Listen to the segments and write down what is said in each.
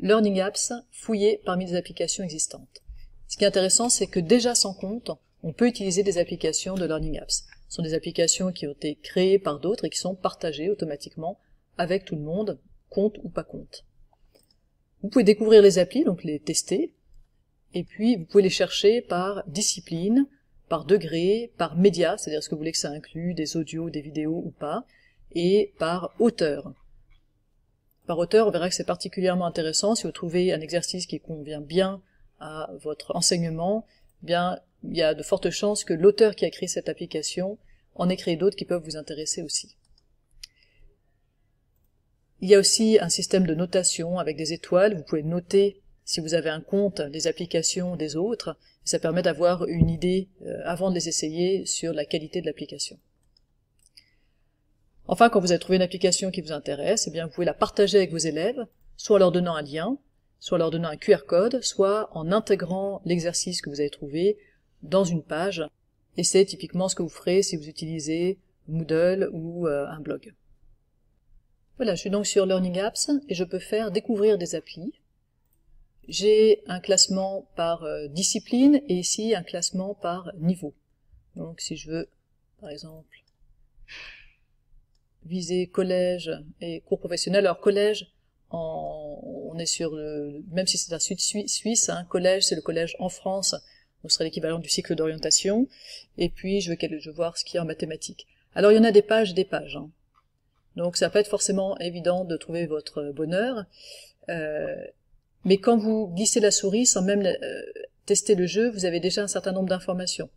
Learning Apps fouillées parmi les applications existantes. Ce qui est intéressant, c'est que déjà sans compte, on peut utiliser des applications de Learning Apps. Ce sont des applications qui ont été créées par d'autres et qui sont partagées automatiquement avec tout le monde, compte ou pas compte. Vous pouvez découvrir les applis, donc les tester, et puis vous pouvez les chercher par discipline, par degré, par média, c'est-à-dire est-ce que vous voulez que ça inclue des audios, des vidéos ou pas, et par auteur. Par auteur, on verra que c'est particulièrement intéressant si vous trouvez un exercice qui convient bien à votre enseignement, bien il y a de fortes chances que l'auteur qui a créé cette application en ait créé d'autres qui peuvent vous intéresser aussi. Il y a aussi un système de notation avec des étoiles, vous pouvez noter si vous avez un compte des applications des autres, ça permet d'avoir une idée avant de les essayer sur la qualité de l'application. Enfin, quand vous avez trouvé une application qui vous intéresse, eh bien, vous pouvez la partager avec vos élèves, soit en leur donnant un lien, soit en leur donnant un QR code, soit en intégrant l'exercice que vous avez trouvé dans une page. Et c'est typiquement ce que vous ferez si vous utilisez Moodle ou un blog. Voilà, je suis donc sur Learning Apps et je peux faire découvrir des applis. J'ai un classement par discipline et ici un classement par niveau. Donc si je veux, par exemple, viser collège et cours professionnels. Alors collège, on est sur même si c'est un sud suisse, hein, collège c'est le collège en France, donc ce serait l'équivalent du cycle d'orientation. Et puis je veux voir ce qu'il y a en mathématiques. Alors il y en a des pages et des pages. Hein. Donc ça va pas être forcément évident de trouver votre bonheur. Mais quand vous glissez la souris sans même tester le jeu, vous avez déjà un certain nombre d'informations.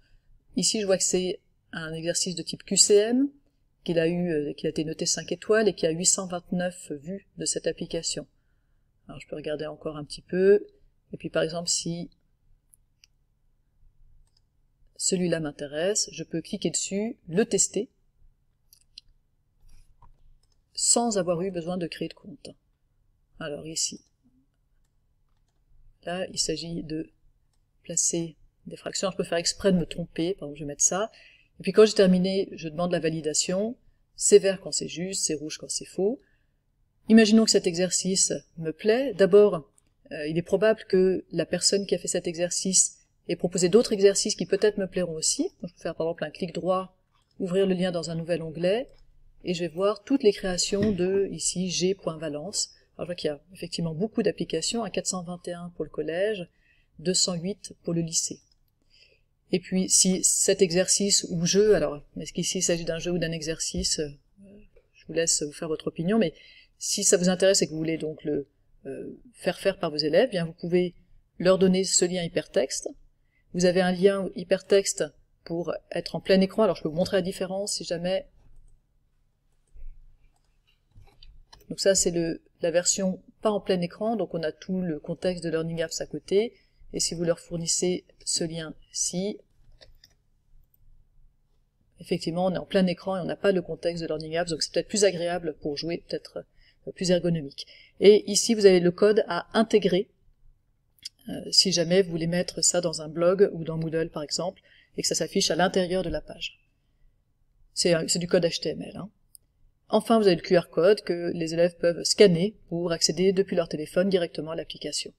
Ici, je vois que c'est un exercice de type QCM, qu'il a été noté 5 étoiles et qui a 829 vues de cette application. Alors je peux regarder encore un petit peu. Et puis par exemple, si celui-là m'intéresse, je peux cliquer dessus, le tester, sans avoir eu besoin de créer de compte. Alors ici, là, il s'agit de placer des fractions. Je peux faire exprès de me tromper, par exemple, je vais mettre ça. Et puis quand j'ai terminé, je demande la validation. C'est vert quand c'est juste, c'est rouge quand c'est faux. Imaginons que cet exercice me plaît. D'abord, il est probable que la personne qui a fait cet exercice ait proposé d'autres exercices qui peut-être me plairont aussi. Donc, je peux faire par exemple un clic droit, ouvrir le lien dans un nouvel onglet, et je vais voir toutes les créations de, ici, G.Valence. Alors, je vois qu'il y a effectivement beaucoup d'applications, à 421 pour le collège, 208 pour le lycée. Et puis, si cet exercice ou jeu, alors, est-ce qu'ici il s'agit d'un jeu ou d'un exercice, je vous laisse vous faire votre opinion, mais si ça vous intéresse et que vous voulez donc le faire par vos élèves, bien vous pouvez leur donner ce lien hypertexte. Vous avez un lien hypertexte pour être en plein écran, alors je peux vous montrer la différence si jamais. Donc ça c'est la version pas en plein écran, donc on a tout le contexte de Learning Apps à côté, et si vous leur fournissez ce lien-ci, effectivement on est en plein écran et on n'a pas le contexte de Learning Apps, donc c'est peut-être plus agréable pour jouer, peut-être plus ergonomique. Et ici vous avez le code à intégrer, si jamais vous voulez mettre ça dans un blog ou dans Moodle par exemple, et que ça s'affiche à l'intérieur de la page. C'est du code HTML. Hein. Enfin, vous avez le QR code que les élèves peuvent scanner pour accéder depuis leur téléphone directement à l'application.